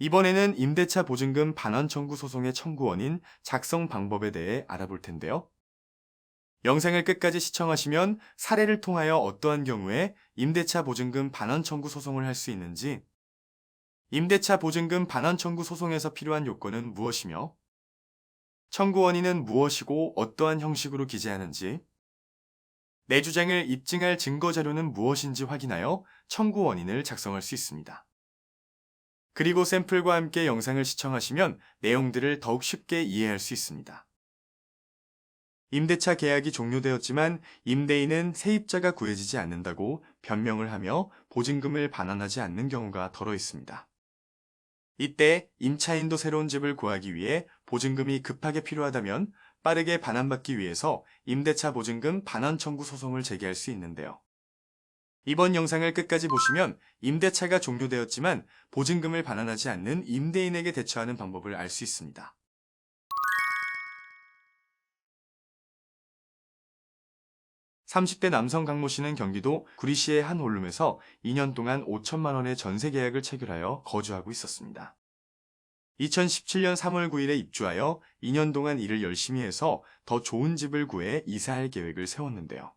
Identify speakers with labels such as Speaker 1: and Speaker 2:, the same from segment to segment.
Speaker 1: 이번에는 임대차 보증금 반환 청구 소송의 청구원인 작성 방법에 대해 알아볼 텐데요. 영상을 끝까지 시청하시면 사례를 통하여 어떠한 경우에 임대차 보증금 반환 청구 소송을 할 수 있는지, 임대차 보증금 반환 청구 소송에서 필요한 요건은 무엇이며, 청구원인은 무엇이고 어떠한 형식으로 기재하는지, 내 주장을 입증할 증거 자료는 무엇인지 확인하여 청구원인을 작성할 수 있습니다. 그리고 샘플과 함께 영상을 시청하시면 내용들을 더욱 쉽게 이해할 수 있습니다. 임대차 계약이 종료되었지만 임대인은 세입자가 구해지지 않는다고 변명을 하며 보증금을 반환하지 않는 경우가 더러 있습니다. 이때 임차인도 새로운 집을 구하기 위해 보증금이 급하게 필요하다면 빠르게 반환받기 위해서 임대차 보증금 반환 청구 소송을 제기할 수 있는데요. 이번 영상을 끝까지 보시면 임대차가 종료되었지만 보증금을 반환하지 않는 임대인에게 대처하는 방법을 알 수 있습니다. 30대 남성 강모 씨는 경기도 구리시의 한 원룸에서 2년 동안 5천만 원의 전세 계약을 체결하여 거주하고 있었습니다. 2017년 3월 9일에 입주하여 2년 동안 일을 열심히 해서 더 좋은 집을 구해 이사할 계획을 세웠는데요.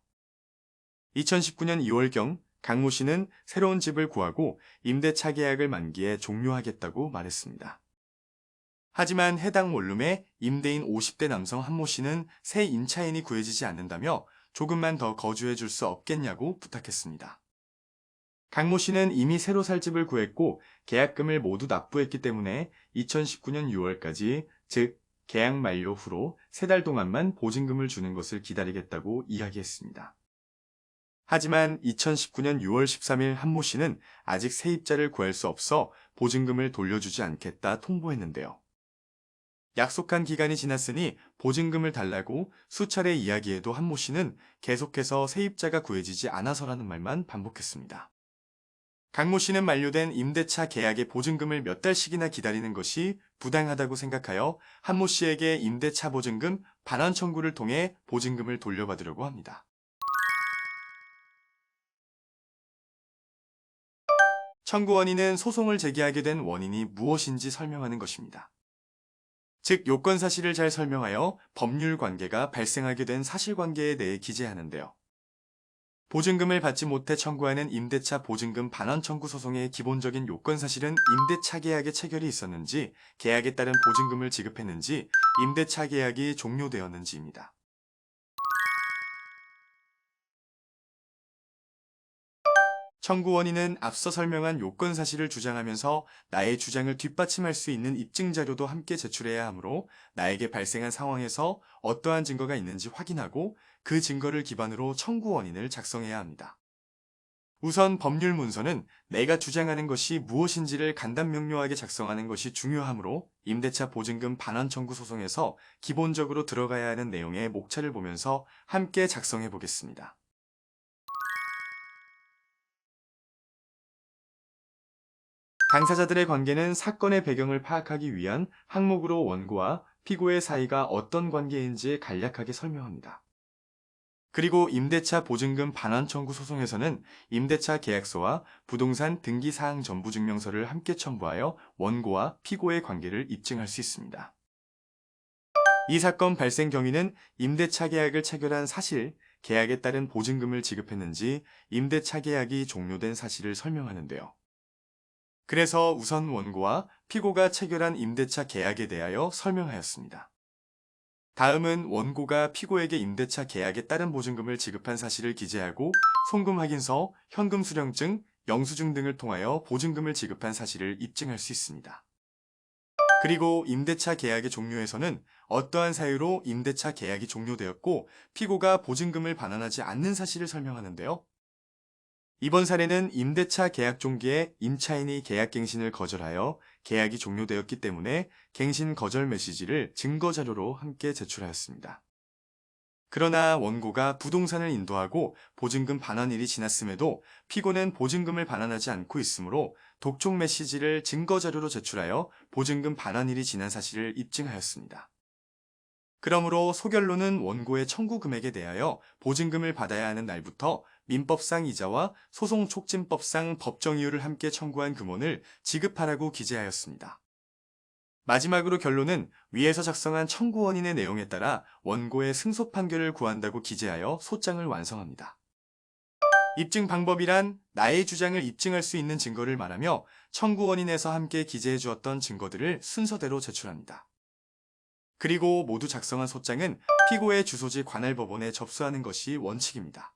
Speaker 1: 2019년 2월경 강모 씨는 새로운 집을 구하고 임대차 계약을 만기에 종료하겠다고 말했습니다. 하지만 해당 원룸의 임대인 50대 남성 한모 씨는 새 임차인이 구해지지 않는다며 조금만 더 거주해 줄 수 없겠냐고 부탁했습니다. 강모 씨는 이미 새로 살 집을 구했고 계약금을 모두 납부했기 때문에 2019년 6월까지, 즉 계약 만료 후로 3달 동안만 보증금을 주는 것을 기다리겠다고 이야기했습니다. 하지만 2019년 6월 13일 한모 씨는 아직 세입자를 구할 수 없어 보증금을 돌려주지 않겠다 통보했는데요. 약속한 기간이 지났으니 보증금을 달라고 수차례 이야기해도 한모 씨는 계속해서 세입자가 구해지지 않아서라는 말만 반복했습니다. 강모 씨는 만료된 임대차 계약의 보증금을 몇 달씩이나 기다리는 것이 부당하다고 생각하여 한모 씨에게 임대차 보증금 반환 청구를 통해 보증금을 돌려받으려고 합니다. 청구원인은 소송을 제기하게 된 원인이 무엇인지 설명하는 것입니다. 즉, 요건 사실을 잘 설명하여 법률 관계가 발생하게 된 사실관계에 대해 기재하는데요. 보증금을 받지 못해 청구하는 임대차 보증금 반환 청구 소송의 기본적인 요건 사실은 임대차 계약에 체결이 있었는지, 계약에 따른 보증금을 지급했는지, 임대차 계약이 종료되었는지입니다. 청구원인은 앞서 설명한 요건 사실을 주장하면서 나의 주장을 뒷받침할 수 있는 입증 자료도 함께 제출해야 하므로 나에게 발생한 상황에서 어떠한 증거가 있는지 확인하고 그 증거를 기반으로 청구원인을 작성해야 합니다. 우선 법률 문서는 내가 주장하는 것이 무엇인지를 간단 명료하게 작성하는 것이 중요하므로 임대차 보증금 반환 청구 소송에서 기본적으로 들어가야 하는 내용의 목차를 보면서 함께 작성해 보겠습니다. 당사자들의 관계는 사건의 배경을 파악하기 위한 항목으로 원고와 피고의 사이가 어떤 관계인지 간략하게 설명합니다. 그리고 임대차 보증금 반환 청구 소송에서는 임대차 계약서와 부동산 등기 사항 전부 증명서를 함께 첨부하여 원고와 피고의 관계를 입증할 수 있습니다. 이 사건 발생 경위는 임대차 계약을 체결한 사실, 계약에 따른 보증금을 지급했는지, 임대차 계약이 종료된 사실을 설명하는데요. 그래서 우선 원고와 피고가 체결한 임대차 계약에 대하여 설명하였습니다. 다음은 원고가 피고에게 임대차 계약에 따른 보증금을 지급한 사실을 기재하고 송금 확인서, 현금 수령증, 영수증 등을 통하여 보증금을 지급한 사실을 입증할 수 있습니다. 그리고 임대차 계약의 종료에서는 어떠한 사유로 임대차 계약이 종료되었고 피고가 보증금을 반환하지 않는 사실을 설명하는데요. 이번 사례는 임대차 계약 종기에 임차인이 계약갱신을 거절하여 계약이 종료되었기 때문에 갱신 거절 메시지를 증거자료로 함께 제출하였습니다. 그러나 원고가 부동산을 인도하고 보증금 반환일이 지났음에도 피고는 보증금을 반환하지 않고 있으므로 독촉 메시지를 증거자료로 제출하여 보증금 반환일이 지난 사실을 입증하였습니다. 그러므로 소결로는 원고의 청구 금액에 대하여 보증금을 받아야 하는 날부터 민법상 이자와 소송촉진법상 법정 이유를 함께 청구한 금원을 지급하라고 기재하였습니다. 마지막으로 결론은 위에서 작성한 청구원인의 내용에 따라 원고의 승소 판결을 구한다고 기재하여 소장을 완성합니다. 입증 방법이란 나의 주장을 입증할 수 있는 증거를 말하며 청구원인에서 함께 기재해 주었던 증거들을 순서대로 제출합니다. 그리고 모두 작성한 소장은 피고의 주소지 관할법원에 접수하는 것이 원칙입니다.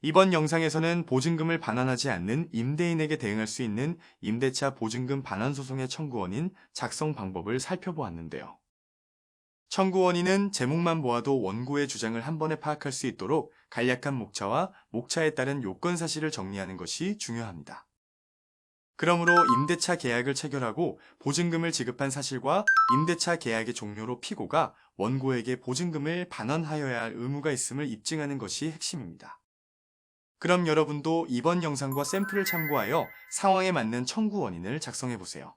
Speaker 1: 이번 영상에서는 보증금을 반환하지 않는 임대인에게 대응할 수 있는 임대차 보증금 반환 소송의 청구원인 작성 방법을 살펴보았는데요. 청구원인은 제목만 보아도 원고의 주장을 한 번에 파악할 수 있도록 간략한 목차와 목차에 따른 요건 사실을 정리하는 것이 중요합니다. 그러므로 임대차 계약을 체결하고 보증금을 지급한 사실과 임대차 계약의 종료로 피고가 원고에게 보증금을 반환하여야 할 의무가 있음을 입증하는 것이 핵심입니다. 그럼 여러분도 이번 영상과 샘플을 참고하여 상황에 맞는 청구 원인을 작성해 보세요.